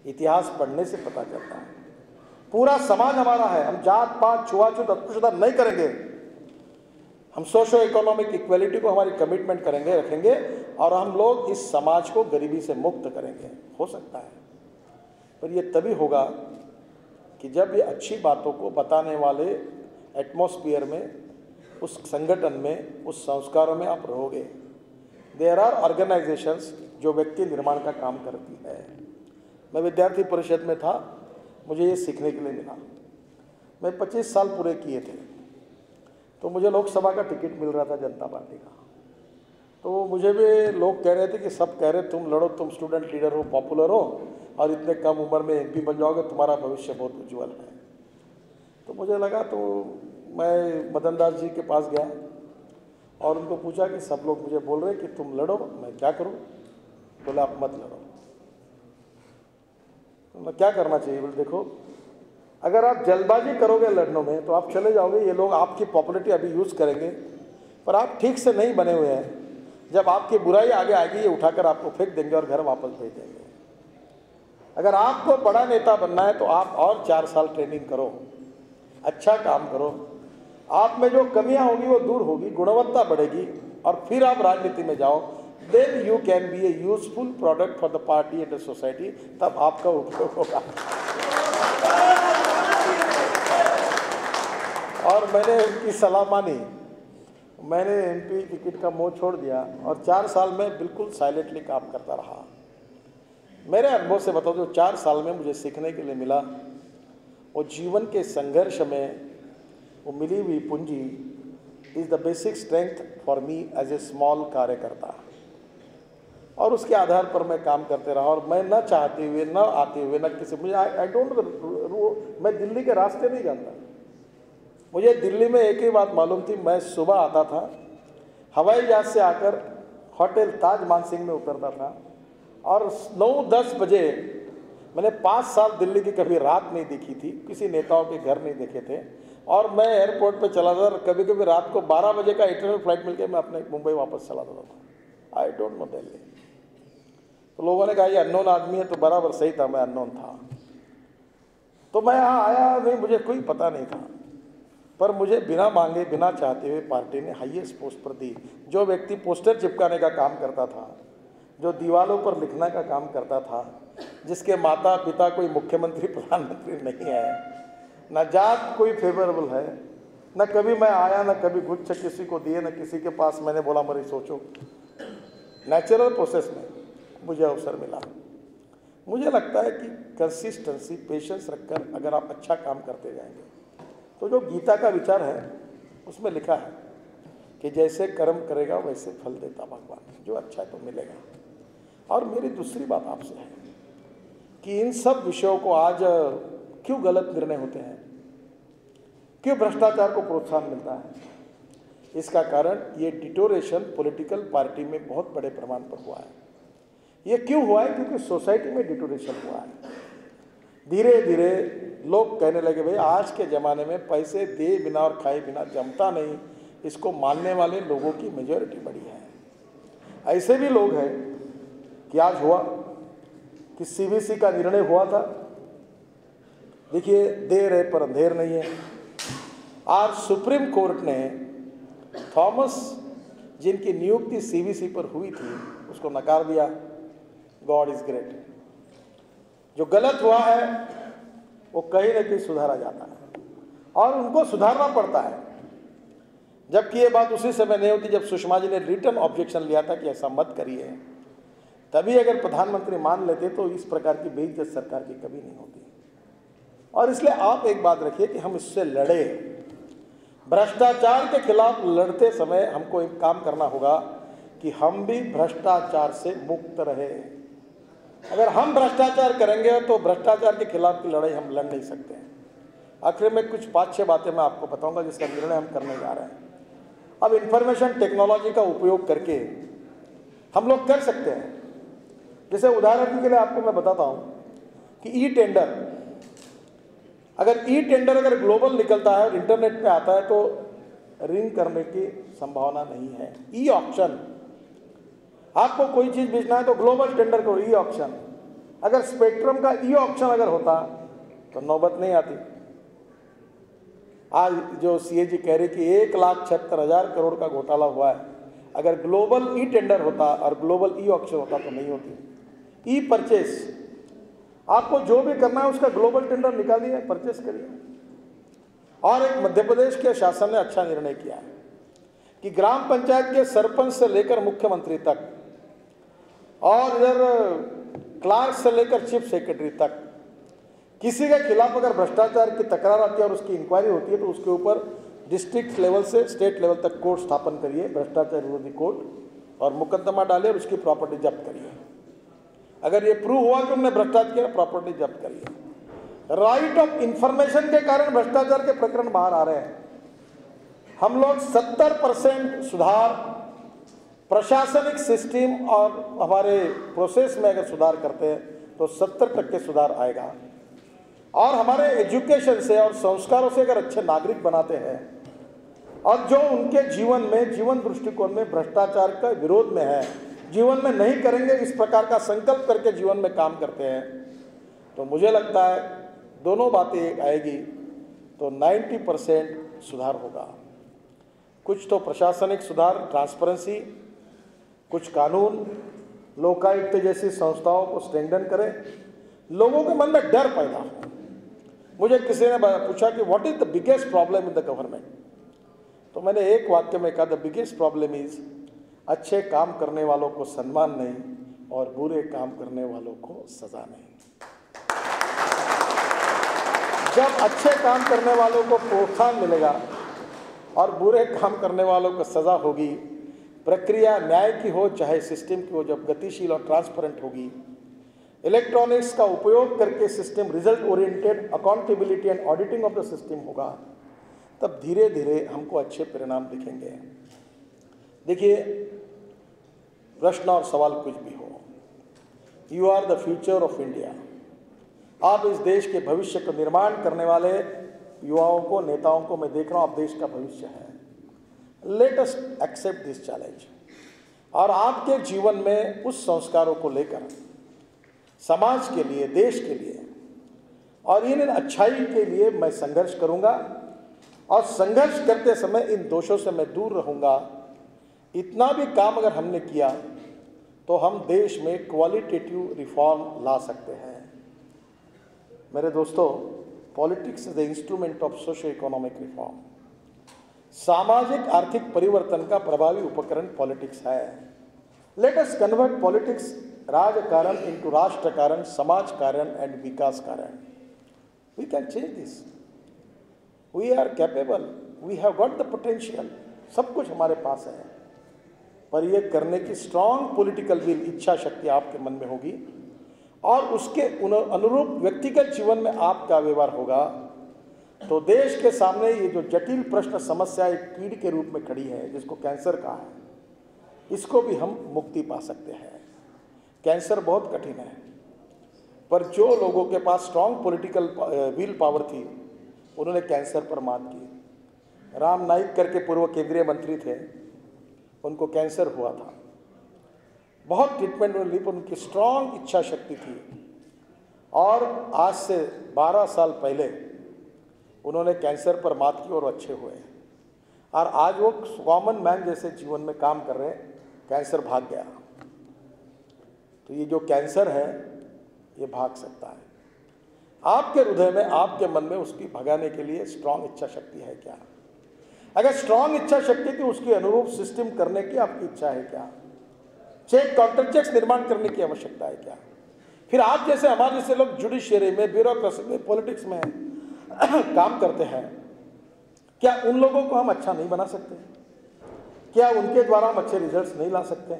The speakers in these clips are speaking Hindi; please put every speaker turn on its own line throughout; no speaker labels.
इतिहास पढ़ने से पता चलता है। पूरा समाज हमारा है, हम जात पात छुआछूत अस्पृश्यता नहीं करेंगे, हम सोशो इकोनॉमिक इक्वलिटी को हमारी कमिटमेंट करेंगे, रखेंगे, और हम लोग इस समाज को गरीबी से मुक्त करेंगे। हो सकता है, पर ये तभी होगा कि जब ये अच्छी बातों को बताने वाले एटमॉस्फेयर में, उस संगठन में, उस संस्कारों में आप रहोगे। देयर आर ऑर्गेनाइजेशंस जो व्यक्ति निर्माण का काम करती है। मैं विद्यार्थी परिषद में था, मुझे ये सीखने के लिए मिला। मैं 25 साल पूरे किए थे, तो मुझे लोकसभा का टिकट मिल रहा था जनता पार्टी का। तो मुझे भी लोग कह रहे थे कि सब कह रहे तुम लड़ो, तुम स्टूडेंट लीडर हो, पॉपुलर हो, और इतने कम उम्र में एमपी बन जाओगे, तुम्हारा भविष्य बहुत उज्ज्वल है। तो मुझे लगा, तो मैं मदन दास जी के पास गया और उनको पूछा कि सब लोग मुझे बोल रहे कि तुम लड़ो, मैं क्या करूं? बोले आप मत लड़ो। तो मैं क्या करना चाहिए? बोले देखो, अगर आप जल्दबाजी करोगे लड़ने में तो आप चले जाओगे, ये लोग आपकी पॉपुलैरिटी अभी यूज़ करेंगे, पर आप ठीक से नहीं बने हुए हैं। जब आपकी बुराई आगे आएगी, ये उठाकर आपको फेंक देंगे और घर वापस भेज देंगे। अगर आपको बड़ा नेता बनना है तो आप और 4 साल ट्रेनिंग करो, अच्छा काम करो, आप में जो कमियां होगी वो दूर होगी, गुणवत्ता बढ़ेगी, और फिर आप राजनीति में जाओ। Then you can be a useful product for the party and the society, तब आपका उपयोग होगा। और मैंने उनकी सलाह मानी, मैंने एमपी टिकट का मोह छोड़ दिया और 4 साल में बिल्कुल साइलेंटली काम करता रहा। मेरे अनुभव से बताओ, जो 4 साल में मुझे सीखने के लिए मिला, वो जीवन के संघर्ष में वो मिली हुई पूंजी is the basic strength for me as a small कार्यकर्ता। और उसके आधार पर मैं काम करते रहा, और मैं न चाहते हुए, न आते हुए, न किसी, मुझे आई डोंट नो, मैं दिल्ली के रास्ते नहीं जानता। मुझे दिल्ली में एक ही बात मालूम थी, मैं सुबह आता था, हवाई जहाज से आकर होटल ताज मानसिंह में उतरता था, और 9-10 बजे, मैंने 5 साल दिल्ली की कभी रात नहीं देखी थी, किसी नेताओं के घर नहीं देखे थे, और मैं एयरपोर्ट पे चला था, कभी कभी रात को 12 बजे का इंटरनल फ्लाइट मिलकर मैं अपने मुंबई वापस चला जाता था। I don't know Delhi. तो लोगों ने कहा ये अननोन आदमी है, तो बराबर सही था, मैं अननोन था। तो मैं यहाँ आया नहीं, मुझे कोई पता नहीं था, पर मुझे बिना मांगे, बिना चाहते हुए पार्टी ने हाईएस्ट पोस्ट पर दी। जो व्यक्ति पोस्टर चिपकाने का काम करता था, जो दीवारों पर लिखने का काम करता था, जिसके माता पिता कोई मुख्यमंत्री प्रधानमंत्री नहीं है, न जात कोई फेवरेबल है, न कभी मैं आया, न कभी गुच्छ किसी को दिए, न किसी के पास मैंने बोला मरी सोचो, नेचुरल प्रोसेस में मुझे अवसर मिला। मुझे लगता है कि कंसिस्टेंसी, पेशेंस रखकर अगर आप अच्छा काम करते जाएंगे, तो जो गीता का विचार है उसमें लिखा है कि जैसे कर्म करेगा वैसे फल देता भगवान, जो अच्छा है तो मिलेगा। और मेरी दूसरी बात आपसे है कि इन सब विषयों को आज क्यों गलत निर्णय होते हैं, क्यों भ्रष्टाचार को प्रोत्साहन मिलता है, इसका कारण ये डिटोरेशन पॉलिटिकल पार्टी में बहुत बड़े प्रमाण पर हुआ है। ये क्यों हुआ है? क्योंकि सोसाइटी में डिटोरेशन हुआ है। धीरे धीरे लोग कहने लगे भाई आज के ज़माने में पैसे दे बिना और खाए बिना जमता नहीं, इसको मानने वाले लोगों की मेजॉरिटी बड़ी है। ऐसे भी लोग हैं कि आज हुआ कि सीबीसी का निर्णय हुआ था, देखिए देर है पर अंधेर नहीं है। आज सुप्रीम कोर्ट ने थॉमस जिनकी नियुक्ति सीबीसी पर हुई थी उसको नकार दिया। God is great. जो गलत हुआ है वो कहीं न कहीं सुधारा जाता है और उनको सुधारना पड़ता है, जबकि ये बात उसी समय नहीं होती जब सुषमा जी ने रिटर्न ऑब्जेक्शन लिया था कि ऐसा मत करिए। तभी अगर प्रधानमंत्री मान लेते तो इस प्रकार की बेइज्जत सरकार की कभी नहीं होती। और इसलिए आप एक बात रखिए कि हम इससे लड़े। भ्रष्टाचार के खिलाफ लड़ते समय हमको एक काम करना होगा कि हम भी भ्रष्टाचार से मुक्त रहे। अगर हम भ्रष्टाचार करेंगे तो भ्रष्टाचार के खिलाफ की लड़ाई हम लड़ नहीं सकते हैं। आखिर में कुछ 5-6 बातें मैं आपको बताऊंगा जिसका निर्णय हम करने जा रहे हैं। अब इंफॉर्मेशन टेक्नोलॉजी का उपयोग करके हम लोग कर सकते हैं। जैसे उदाहरण के लिए आपको मैं बताता हूं कि ई टेंडर, अगर ग्लोबल निकलता है और इंटरनेट पे आता है तो रिंग करने की संभावना नहीं है। ई ऑक्शन, आपको कोई चीज बेचना है तो ग्लोबल टेंडर करो, ई ऑक्शन। अगर स्पेक्ट्रम का ई ऑक्शन अगर होता तो नौबत नहीं आती। आज जो सीएजी कह रही कि 1,76,000 करोड़ का घोटाला हुआ है, अगर ग्लोबल ई टेंडर होता और ग्लोबल ई ऑक्शन होता तो नहीं होती। ई परचेस, आपको जो भी करना है उसका ग्लोबल टेंडर निकालिए, परचेस करिए। और एक मध्य प्रदेश के शासन ने अच्छा निर्णय किया है कि ग्राम पंचायत के सरपंच से लेकर मुख्यमंत्री तक और इधर क्लार्क से लेकर चीफ सेक्रेटरी तक किसी के खिलाफ अगर भ्रष्टाचार की तकरार आती है और उसकी इंक्वायरी होती है तो उसके ऊपर डिस्ट्रिक्ट लेवल से स्टेट लेवल तक कोर्ट स्थापन करिए, भ्रष्टाचार विरोधी कोर्ट, और मुकदमा डालिए और उसकी प्रॉपर्टी जब्त करिए। अगर ये प्रूव हुआ कि उन्होंने भ्रष्टाचार किया, प्रॉपर्टी जब्त करिए। राइट ऑफ इंफॉर्मेशन के कारण भ्रष्टाचार के प्रकरण बाहर आ रहे हैं। हम लोग 70% सुधार प्रशासनिक सिस्टम और हमारे प्रोसेस में अगर सुधार करते हैं तो 70% सुधार आएगा। और हमारे एजुकेशन से और संस्कारों से अगर अच्छे नागरिक बनाते हैं और जो उनके जीवन में, जीवन दृष्टिकोण में भ्रष्टाचार का विरोध में है, जीवन में नहीं करेंगे, इस प्रकार का संकल्प करके जीवन में काम करते हैं, तो मुझे लगता है दोनों बातें आएगी तो 90% सुधार होगा। कुछ तो प्रशासनिक सुधार, ट्रांसपेरेंसी, कुछ कानून, लोकायुक्त जैसी संस्थाओं को स्ट्रेंथन करें, लोगों के मन में डर पैदा हो। मुझे किसी ने पूछा कि what is the biggest problem in the government, तो मैंने एक वाक्य में कहा, द बिगेस्ट प्रॉब्लम इज अच्छे काम करने वालों को सम्मान नहीं और बुरे काम करने वालों को सजा नहीं। जब अच्छे काम करने वालों को प्रोत्साहन मिलेगा और बुरे काम करने वालों को सजा होगी, प्रक्रिया न्याय की हो चाहे सिस्टम की हो, जब गतिशील और ट्रांसपेरेंट होगी, इलेक्ट्रॉनिक्स का उपयोग करके system result oriented accountability and auditing of the system होगा, तब धीरे धीरे हमको अच्छे परिणाम दिखेंगे। देखिए, प्रश्न और सवाल कुछ भी हो, you are the future of India. आप इस देश के भविष्य का निर्माण करने वाले युवाओं को, नेताओं को मैं देख रहा हूँ, आप देश का भविष्य है। Let us accept this challenge और आपके जीवन में उस संस्कारों को लेकर समाज के लिए, देश के लिए और इन अच्छाई के लिए मैं संघर्ष करूंगा और संघर्ष करते समय इन दोषों से मैं दूर रहूंगा। इतना भी काम अगर हमने किया तो हम देश में क्वालिटेटिव रिफॉर्म ला सकते हैं। मेरे दोस्तों, politics is the instrument of socio economic reform. सामाजिक आर्थिक परिवर्तन का प्रभावी उपकरण पॉलिटिक्स है। लेट अस कन्वर्ट पॉलिटिक्स राजकारण इनटू राष्ट्रकारण, समाज कारण एंड विकास कारण। We can change this. We are capable, we have got the potential. सब कुछ हमारे पास है, पर यह करने की स्ट्रांग पॉलिटिकल विल, इच्छा शक्ति आपके मन में होगी और उसके अनुरूप व्यक्तिगत जीवन में आपका व्यवहार होगा, तो देश के सामने ये जो जटिल प्रश्न समस्या एक कीड़ के रूप में खड़ी है, जिसको कैंसर कहा है, इसको भी हम मुक्ति पा सकते हैं। कैंसर बहुत कठिन है, पर जो लोगों के पास स्ट्रांग पॉलिटिकल विल पावर थी, उन्होंने कैंसर पर मात की। राम नाईक करके पूर्व केंद्रीय मंत्री थे, उनको कैंसर हुआ था, बहुत ट्रीटमेंट ली, पर उनकी स्ट्रांग इच्छा शक्ति थी और आज से 12 साल पहले उन्होंने कैंसर पर मात की और अच्छे हुए और आज वो कॉमन मैन जैसे जीवन में काम कर रहे हैं। कैंसर भाग गया, तो ये जो कैंसर है ये भाग सकता है। आपके हृदय में, आपके मन में उसकी भगाने के लिए स्ट्रांग इच्छा शक्ति है क्या? अगर स्ट्रांग इच्छा शक्ति थी, उसके अनुरूप सिस्टम करने की आपकी इच्छा है क्या? चेक काउंटर चेक्स निर्माण करने की आवश्यकता है क्या? फिर आप जैसे, हमारे जैसे लोग जुडिशियरी में, ब्यूरोक्रेसी में, पॉलिटिक्स में काम करते हैं, क्या उन लोगों को हम अच्छा नहीं बना सकते? क्या उनके द्वारा हम अच्छे रिजल्ट्स नहीं ला सकते?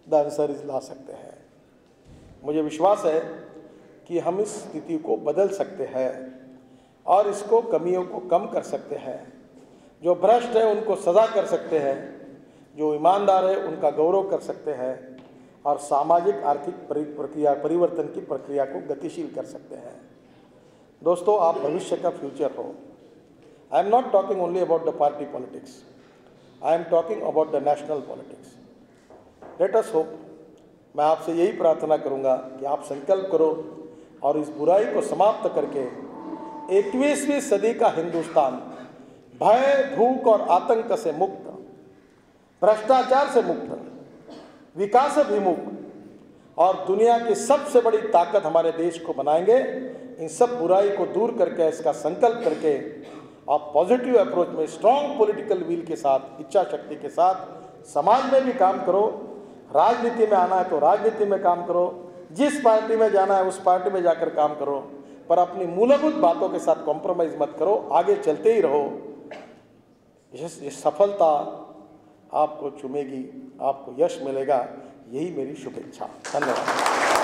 द आंसर इज ला सकते हैं। मुझे विश्वास है कि हम इस स्थिति को बदल सकते हैं और इसको, कमियों को कम कर सकते हैं। जो भ्रष्ट है उनको सजा कर सकते हैं, जो ईमानदार है उनका गौरव कर सकते हैं और सामाजिक आर्थिक प्रक्रिया, परिवर्तन की प्रक्रिया को गतिशील कर सकते हैं। दोस्तों, आप भविष्य का फ्यूचर हो। I am not talking only about the party politics, I am talking about the national politics. Let us hope मैं आपसे यही प्रार्थना करूंगा कि आप संकल्प करो और इस बुराई को समाप्त करके 21वीं सदी का हिंदुस्तान भय, भूख और आतंक से मुक्त, भ्रष्टाचार से मुक्त, विकास अभिमुख और दुनिया की सबसे बड़ी ताकत हमारे देश को बनाएंगे। इन सब बुराई को दूर करके, इसका संकल्प करके आप पॉजिटिव अप्रोच में, स्ट्रांग पॉलिटिकल विल के साथ, इच्छा शक्ति के साथ समाज में भी काम करो। राजनीति में आना है तो राजनीति में काम करो, जिस पार्टी में जाना है उस पार्टी में जाकर काम करो, पर अपनी मूलभूत बातों के साथ कॉम्प्रोमाइज मत करो, आगे चलते ही रहो। ये सफलता आपको चूमेगी, आपको यश मिलेगा, यही मेरी शुभेच्छा। धन्यवाद।